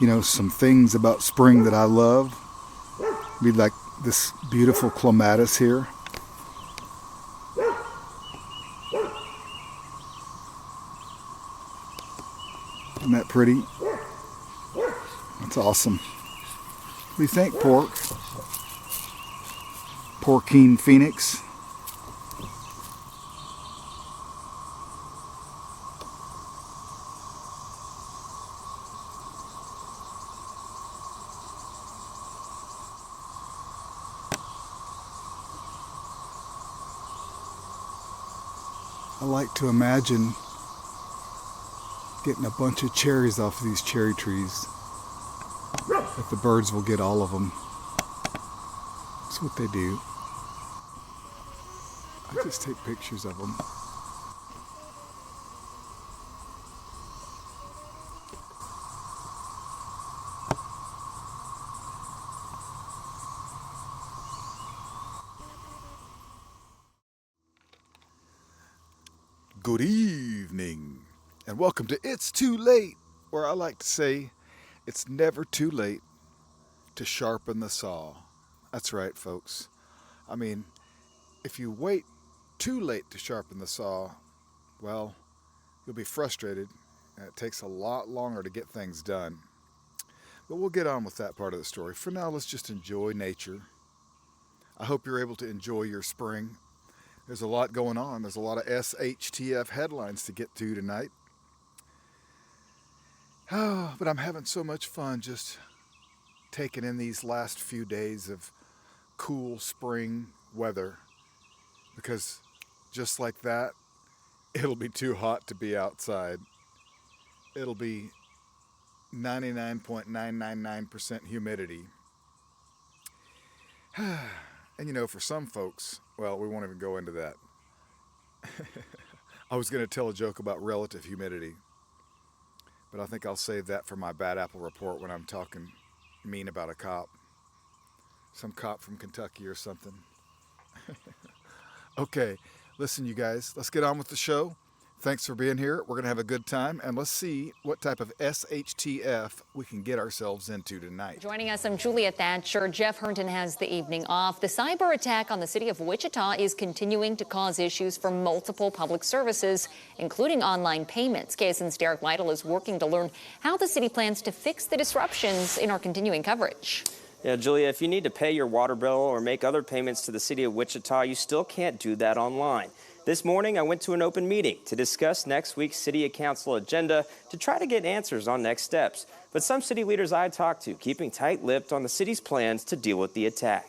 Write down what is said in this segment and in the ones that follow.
you know, some things about spring that I love. Be like this beautiful clematis here. Isn't that pretty? That's awesome. What do you think, Pork? Porkine Phoenix. I like to imagine getting a bunch of cherries off of these cherry trees. If the birds will get all of them. That's what they do. I just take pictures of them. Good evening, and welcome to It's Too Late, where I like to say it's never too late to sharpen the saw. That's right, folks. I mean, if you wait too late to sharpen the saw, well, you'll be frustrated, and it takes a lot longer to get things done. But we'll get on with that part of the story. For now, let's just enjoy nature. I hope you're able to enjoy your spring. There's a lot going on. There's a lot of SHTF headlines to get to tonight. Oh, but I'm having so much fun just taking in these last few days of cool spring weather, because just like that, it'll be too hot to be outside. It'll be 99.999% humidity. And you know, for some folks, well, we won't even go into that. I was going to tell a joke about relative humidity, but I think I'll save that for my bad apple report when I'm talking mean about a cop. Some cop from Kentucky or something. Okay, listen, you guys, let's get on with the show. Thanks for being here. We're going to have a good time, and let's see what type of SHTF we can get ourselves into tonight. Joining us, I'm Julia Thatcher. Jeff Herndon has the evening off. The cyber attack on the city of Wichita is continuing to cause issues for multiple public services, including online payments. KSN's Derek Lytle is working to learn how the city plans to fix the disruptions in our continuing coverage. Yeah, Julia, if you need to pay your water bill or make other payments to the city of Wichita, you still can't do that online. This morning, I went to an open meeting to discuss next week's city council agenda to try to get answers on next steps. But some city leaders I talked to keeping tight-lipped on the city's plans to deal with the attack.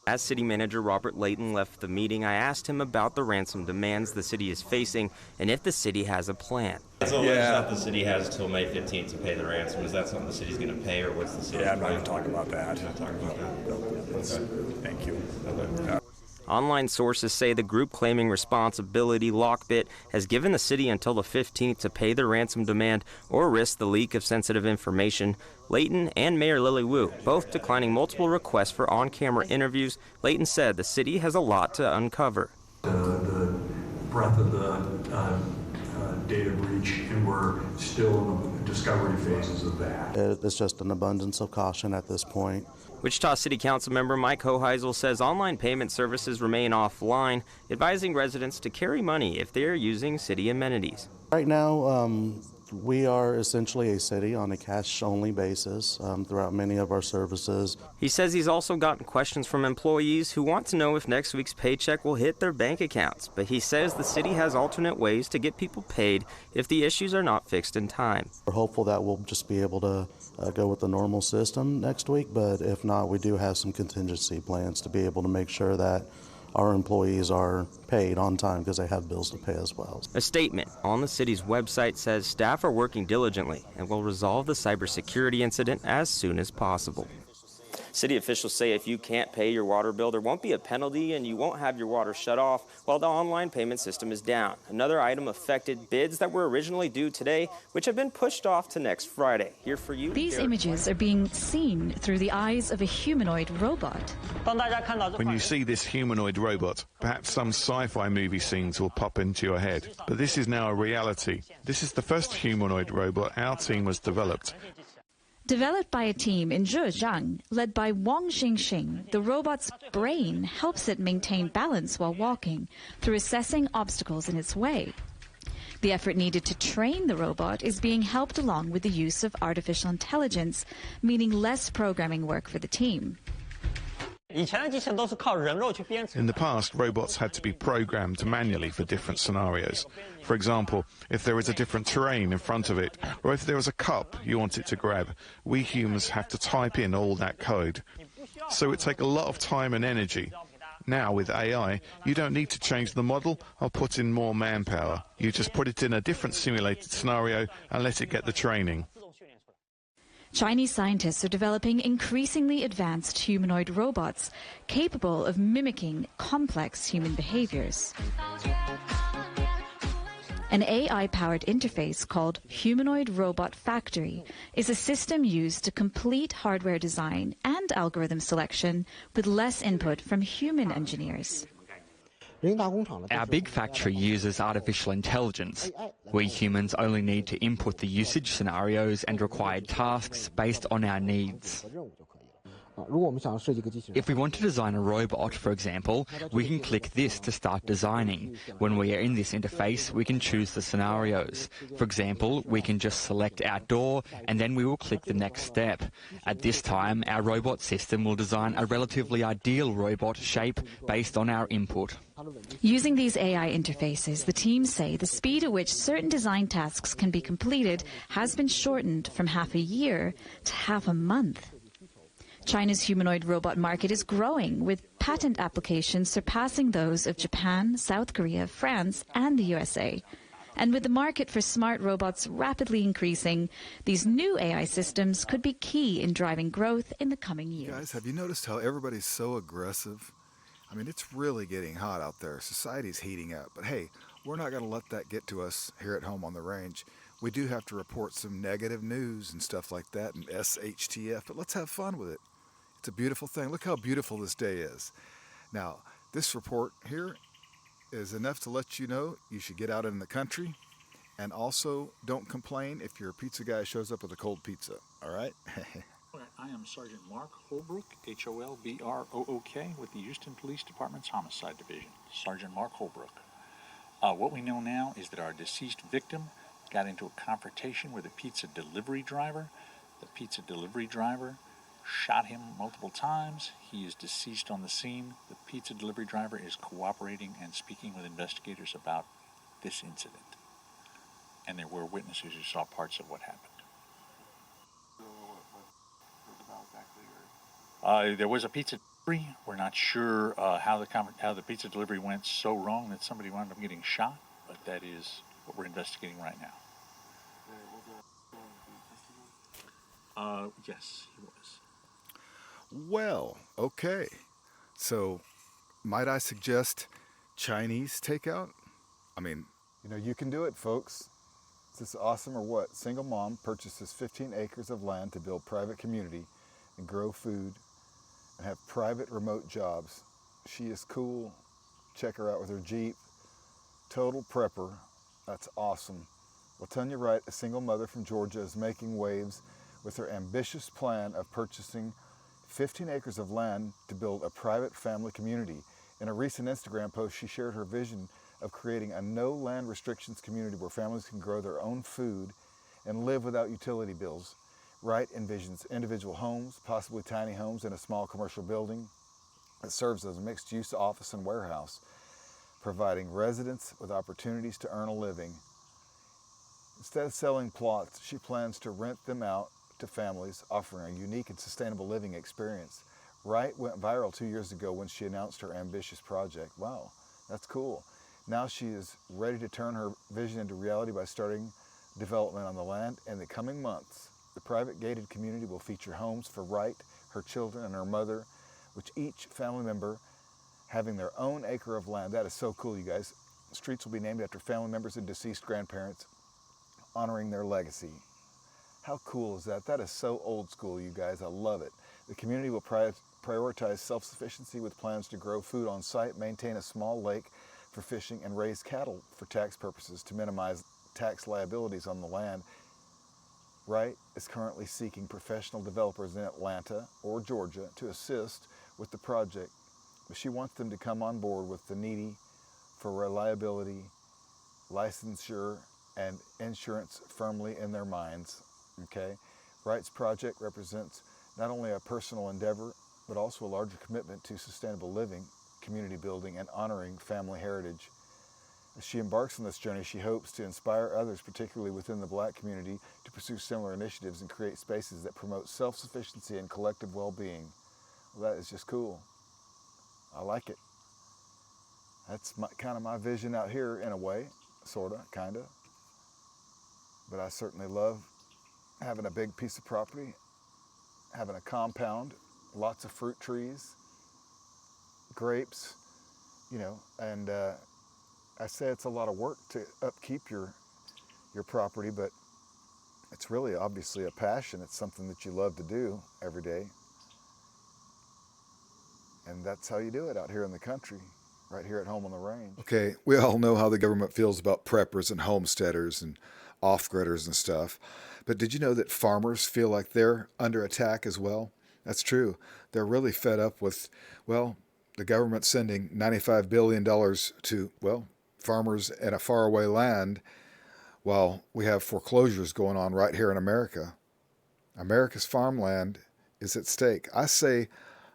As City Manager Robert Layton left the meeting, I asked him about the ransom demands the city is facing and if the city has a plan. So yeah, the city has until May 15th to pay the ransom. Is that something the city's going to pay, or what's the city's plan? I'm not going to talk about that. You're not talking about that? No, okay. Thank you. Okay. Online sources say the group claiming responsibility, Lockbit, has given the city until the 15th to pay the ransom demand or risk the leak of sensitive information. Layton and Mayor Lily Wu both declining multiple requests for on-camera interviews. Layton said the city has a lot to uncover. The breadth of the data breach, and we're still in the discovery phases of that. It's just an abundance of caution at this point. Wichita City Council member Mike Hoheisel says online payment services remain offline, advising residents to carry money if they are using city amenities. Right now, we are essentially a city on a cash-only basis throughout many of our services. He says he's also gotten questions from employees who want to know if next week's paycheck will hit their bank accounts, but he says the city has alternate ways to get people paid if the issues are not fixed in time. We're hopeful that we'll just be able to go with the normal system next week, but if not, we do have some contingency plans to be able to make sure that our employees are paid on time because they have bills to pay as well. A statement on the city's website says staff are working diligently and will resolve the cybersecurity incident as soon as possible. City officials say if you can't pay your water bill, there won't be a penalty and you won't have your water shut off while the online payment system is down. Another item affected bids that were originally due today, which have been pushed off to next Friday. Here for you. These images are being seen through the eyes of a humanoid robot. When you see this humanoid robot, perhaps some sci-fi movie scenes will pop into your head. But this is now a reality. This is the first humanoid robot our team has developed. Developed by a team in Zhejiang, led by Wang Xingxing, the robot's brain helps it maintain balance while walking through assessing obstacles in its way. The effort needed to train the robot is being helped along with the use of artificial intelligence, meaning less programming work for the team. In the past, robots had to be programmed manually for different scenarios. For example, if there is a different terrain in front of it, or if there is a cup you want it to grab, we humans have to type in all that code. So it would take a lot of time and energy. Now, with AI, you don't need to change the model or put in more manpower. You just put it in a different simulated scenario and let it get the training. Chinese scientists are developing increasingly advanced humanoid robots capable of mimicking complex human behaviors. An AI-powered interface called Humanoid Robot Factory is a system used to complete hardware design and algorithm selection with less input from human engineers. Our big factory uses artificial intelligence. We humans only need to input the usage scenarios and required tasks based on our needs. If we want to design a robot, for example, we can click this to start designing. When we are in this interface, we can choose the scenarios. For example, we can just select outdoor and then we will click the next step. At this time, our robot system will design a relatively ideal robot shape based on our input. Using these AI interfaces, the teams say the speed at which certain design tasks can be completed has been shortened from half a year to half a month. China's humanoid robot market is growing, with patent applications surpassing those of Japan, South Korea, France, and the USA. And with the market for smart robots rapidly increasing, these new AI systems could be key in driving growth in the coming years. Guys, have you noticed how everybody's so aggressive? I mean, it's really getting hot out there. Society's heating up. But hey, we're not going to let that get to us here at home on the range. We do have to report some negative news and stuff like that and SHTF, but let's have fun with it. It's a beautiful thing. Look how beautiful this day is. Now, this report here is enough to let you know you should get out in the country, and also don't complain if your pizza guy shows up with a cold pizza, all right? I am Sergeant Mark Holbrook, Holbrook, with the Houston Police Department's Homicide Division. Sergeant Mark Holbrook. What we know now is that our deceased victim got into a confrontation with a pizza delivery driver. The pizza delivery driver shot him multiple times. He is deceased on the scene. The pizza delivery driver is cooperating and speaking with investigators about this incident. And there were witnesses who saw parts of what happened. There was a pizza delivery. We're not sure how the pizza delivery went so wrong that somebody wound up getting shot, but that is what we're investigating right now. Yes, he was. Well, okay. So, might I suggest Chinese takeout? I mean, you can do it, folks. Is this awesome or what? Single mom purchases 15 acres of land to build private community and grow food and have private remote jobs. She is cool. Check her out with her Jeep. Total prepper. That's awesome. Well, Tanya Wright, a single mother from Georgia, is making waves with her ambitious plan of purchasing 15 acres of land to build a private family community. In a recent Instagram post, she shared her vision of creating a no land restrictions community where families can grow their own food and live without utility bills. Wright envisions individual homes, possibly tiny homes in a small commercial building that serves as a mixed-use office and warehouse, providing residents with opportunities to earn a living. Instead of selling plots, she plans to rent them out to families, offering a unique and sustainable living experience. Wright went viral 2 years ago when she announced her ambitious project. Wow, that's cool. Now she is ready to turn her vision into reality by starting development on the land. In the coming months, the private gated community will feature homes for Wright, her children, and her mother, which each family member having their own acre of land. That is so cool, you guys. Streets will be named after family members and deceased grandparents, honoring their legacy. How cool is that? That is so old school, you guys. I love it. The community will prioritize self-sufficiency with plans to grow food on site, maintain a small lake for fishing, and raise cattle for tax purposes to minimize tax liabilities on the land. Wright is currently seeking professional developers in Atlanta or Georgia to assist with the project, but she wants them to come on board with the needy for reliability, licensure, and insurance firmly in their minds. Okay? Wright's project represents not only a personal endeavor, but also a larger commitment to sustainable living, community building, and honoring family heritage. As she embarks on this journey, she hopes to inspire others, particularly within the Black community, to pursue similar initiatives and create spaces that promote self-sufficiency and collective well-being. Well, that is just cool. I like it. That's kind of my vision out here in a way, sort of, kind of. But I certainly love having a big piece of property, having a compound, lots of fruit trees, grapes, you know, and I say it's a lot of work to upkeep your property, but it's really obviously a passion. It's something that you love to do every day. And that's how you do it out here in the country, right here at home on the range. Okay, we all know how the government feels about preppers and homesteaders and off-gridders and stuff. But did you know that farmers feel like they're under attack as well? That's true. They're really fed up with, well, the government sending $95 billion to, well, farmers in a faraway land while we have foreclosures going on right here in America. America's farmland is at stake. I say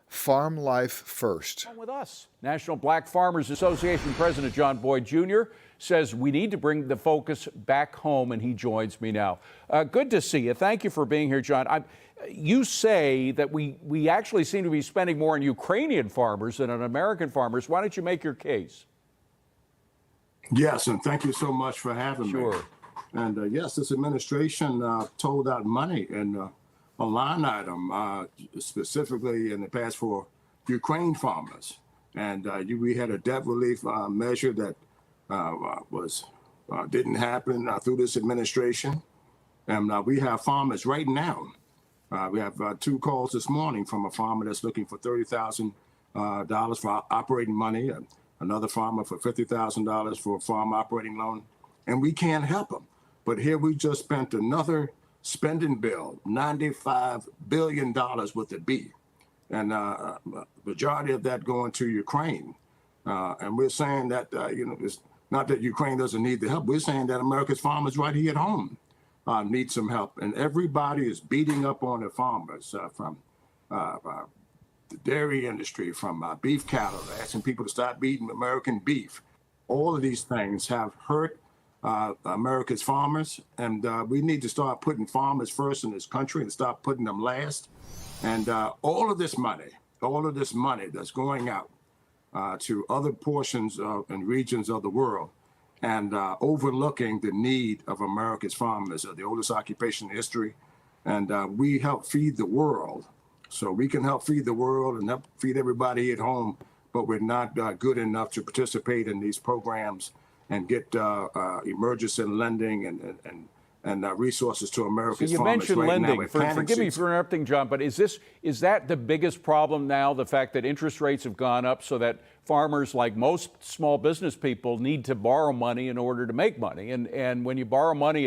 farm life first. With us, National Black Farmers Association President John Boyd Jr. says we need to bring the focus back home, and he joins me now. Good to see you. Thank you for being here, John. You say that we actually seem to be spending more on Ukrainian farmers than on American farmers. Why don't you make your case? Yes, and thank you so much for having me. Sure. And yes, this administration told out money and a line item specifically in the past for Ukraine farmers. And we had a debt relief measure that didn't happen through this administration. And we have farmers right now. We have two calls this morning from a farmer that's looking for $30,000 for operating money, another farmer for $50,000 for a farm operating loan, and we can't help them. But here we just spent another spending bill, $95 billion with a B, and majority of that going to Ukraine. And we're saying that, it's not that Ukraine doesn't need the help. We're saying that America's farmers right here at home need some help. And everybody is beating up on the farmers from the dairy industry, from beef cattle, asking people to stop eating American beef. All of these things have hurt America's farmers, and we need to start putting farmers first in this country and stop putting them last. And all of this money that's going out to other portions and regions of the world and overlooking the need of America's farmers, the oldest occupation in history. And we help feed the world. So we can help feed the world and help feed everybody at home, but we're not good enough to participate in these programs and get emergency lending and resources to America's so you farmers mentioned right lending. now. Forgive me for interrupting, John, but is that the biggest problem now, the fact that interest rates have gone up so that farmers, like most small business people, need to borrow money in order to make money? And when you borrow money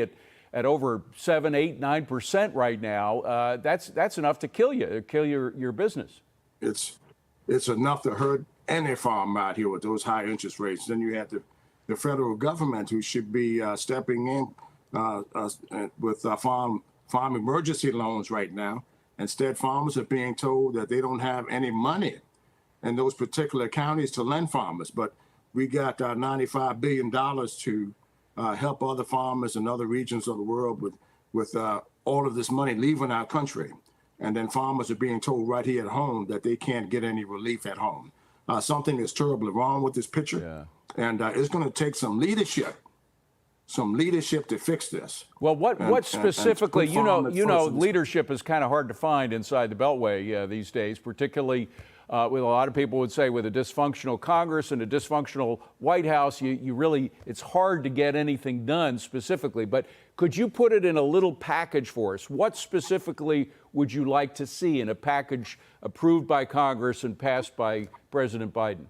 at over 7, 8, 9% right now, that's enough to kill your business. It's enough to hurt any farm out here with those high interest rates. Then you have the federal government, who should be stepping in with farm emergency loans right now. Instead, farmers are being told that they don't have any money in those particular counties to lend farmers. But we got $95 billion to help other farmers in other regions of the world with all of this money leaving our country. And then farmers are being told right here at home that they can't get any relief at home. Something is terribly wrong with this picture. Yeah. And it's going to take some leadership to fix this. Well, what specifically, and leadership is kind of hard to find inside the Beltway these days, particularly with a lot of people would say with a dysfunctional Congress and a dysfunctional White House, it's hard to get anything done specifically. But could you put it in a little package for us? What specifically would you like to see in a package approved by Congress and passed by President Biden?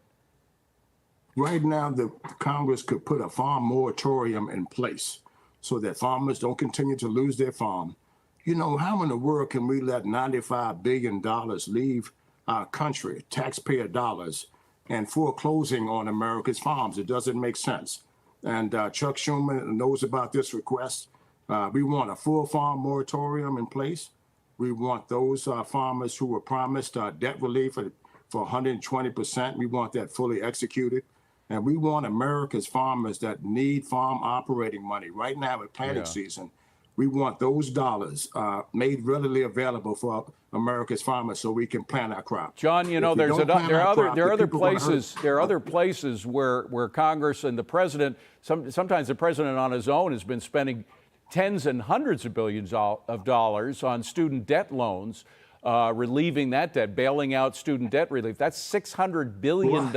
Right now, the Congress could put a farm moratorium in place so that farmers don't continue to lose their farm. You know, how in the world can we let $95 billion leave our country, taxpayer dollars, and foreclosing on America's farms? It doesn't make sense. And Chuck Schumer knows about this request. We want a full farm moratorium in place. We want those farmers who were promised debt relief for 120%. We want that fully executed. And we want America's farmers that need farm operating money right now at planting season. We want those dollars made readily available for America's farmers so we can plant our crop. John, you know, there are other places where Congress and the president, sometimes the president on his own has been spending tens and hundreds of billions of dollars on student debt loans, relieving that debt, bailing out student debt relief. That's $600 billion.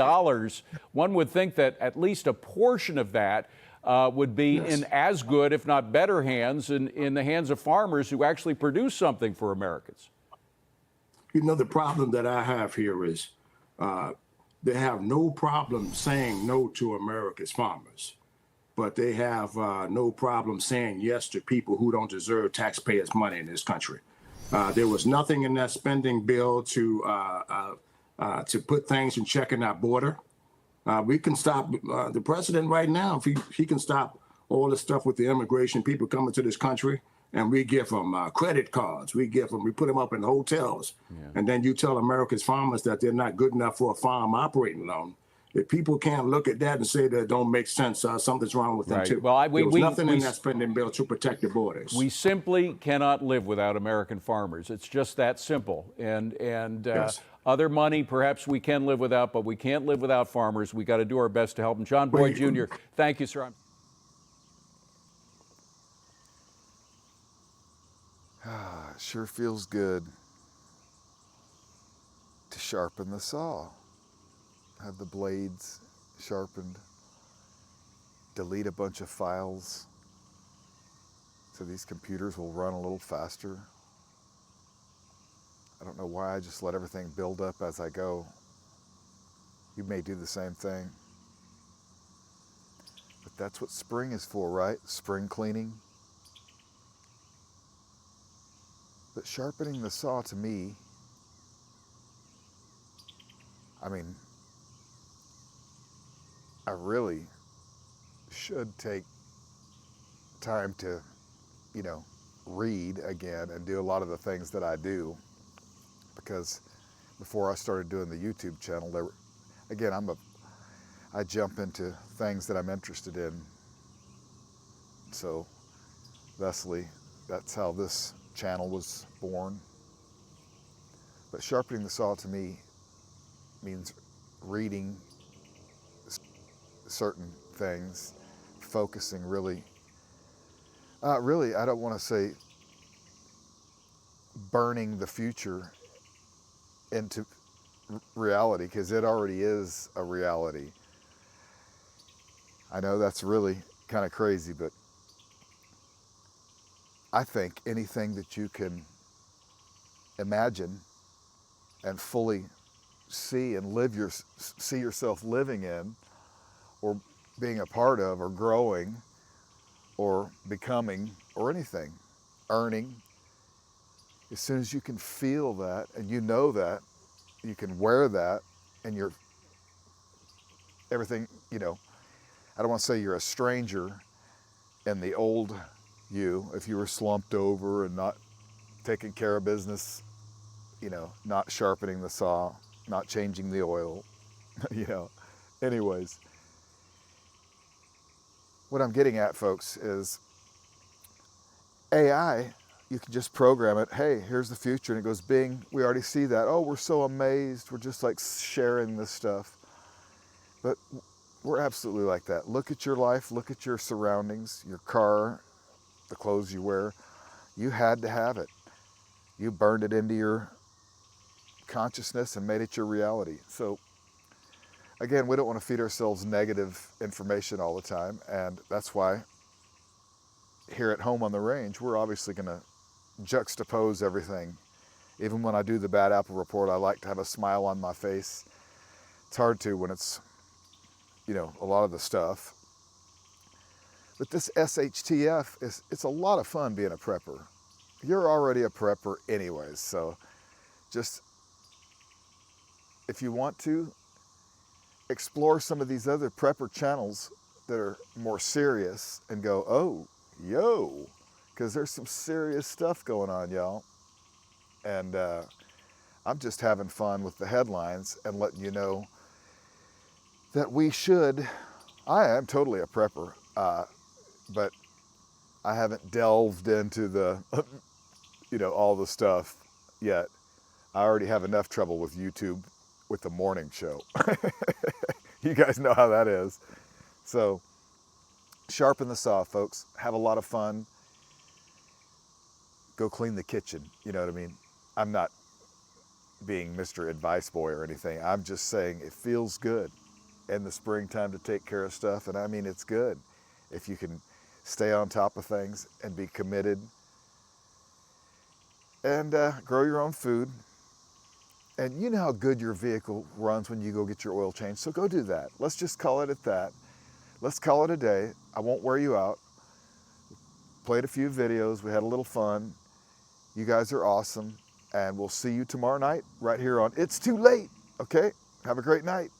One would think that at least a portion of that would be in as good, if not better hands, in the hands of farmers who actually produce something for Americans. You know, the problem that I have here is they have no problem saying no to America's farmers, but they have no problem saying yes to people who don't deserve taxpayers' money in this country. There was nothing in that spending bill to put things in check in our border. We can stop the president right now. If he can stop all the stuff with the immigration, people coming to this country, and we give them credit cards. We put them up in hotels. And then you tell America's farmers that they're not good enough for a farm operating loan. If people can't look at that and say that don't make sense, something's wrong with them too. Well, there was nothing in that spending bill to protect the borders. We simply cannot live without American farmers. It's just that simple. And other money, perhaps we can live without, but we can't live without farmers. We got to do our best to help them. John Boyd Jr., thank you, sir. It sure feels good to sharpen the saw. Have the blades sharpened, delete a bunch of files so these computers will run a little faster. I don't know why I just let everything build up as I go. You may do the same thing. But that's what spring is for, right? Spring cleaning. But sharpening the saw to me, I mean, I really should take time to, you know, read again and do a lot of the things that I do, because before I started doing the YouTube channel, I jump into things that I'm interested in. So, thusly, that's how this channel was born. But sharpening the saw to me means reading certain things, focusing really, I don't want to say burning the future into reality, because it already is a reality. I know that's really kind of crazy, but I think anything that you can imagine and fully see and see yourself living in, or being a part of, or growing, or becoming, or anything, earning, as soon as you can feel that and you know that, you can wear that, and you're everything, you know, I don't want to say you're a stranger in the old you, if you were slumped over and not taking care of business, you know, not sharpening the saw, not changing the oil, you know. Anyways, what I'm getting at, folks, is AI, you can just program it. Hey, here's the future. And it goes, bing, we already see that. Oh, we're so amazed. We're just like sharing this stuff. But we're absolutely like that. Look at your life. Look at your surroundings, your car, the clothes you wear. You had to have it. You burned it into your consciousness and made it your reality. So again, we don't want to feed ourselves negative information all the time, and that's why here at home on the range, we're obviously going to juxtapose everything. Even when I do the Bad Apple Report, I like to have a smile on my face. It's hard to when it's, you know, a lot of the stuff. But this SHTF, it's a lot of fun being a prepper. you're already a prepper anyways. So just, if you want to, explore some of these other prepper channels that are more serious and go, oh, yo, because there's some serious stuff going on, y'all. And I'm just having fun with the headlines and letting you know that we should. I am totally a prepper, but I haven't delved into the, all the stuff yet. I already have enough trouble with YouTube with the morning show. You guys know how that is. So sharpen the saw, folks. Have a lot of fun. Go clean the kitchen. You know what I mean? I'm not being Mr. Advice Boy or anything. I'm just saying it feels good in the springtime to take care of stuff. And I mean, it's good if you can stay on top of things and be committed and grow your own food. And you know how good your vehicle runs when you go get your oil changed. So go do that. Let's just call it at that. Let's call it a day. I won't wear you out. Played a few videos. We had a little fun. You guys are awesome. And we'll see you tomorrow night right here on It's Too Late. Okay? Have a great night.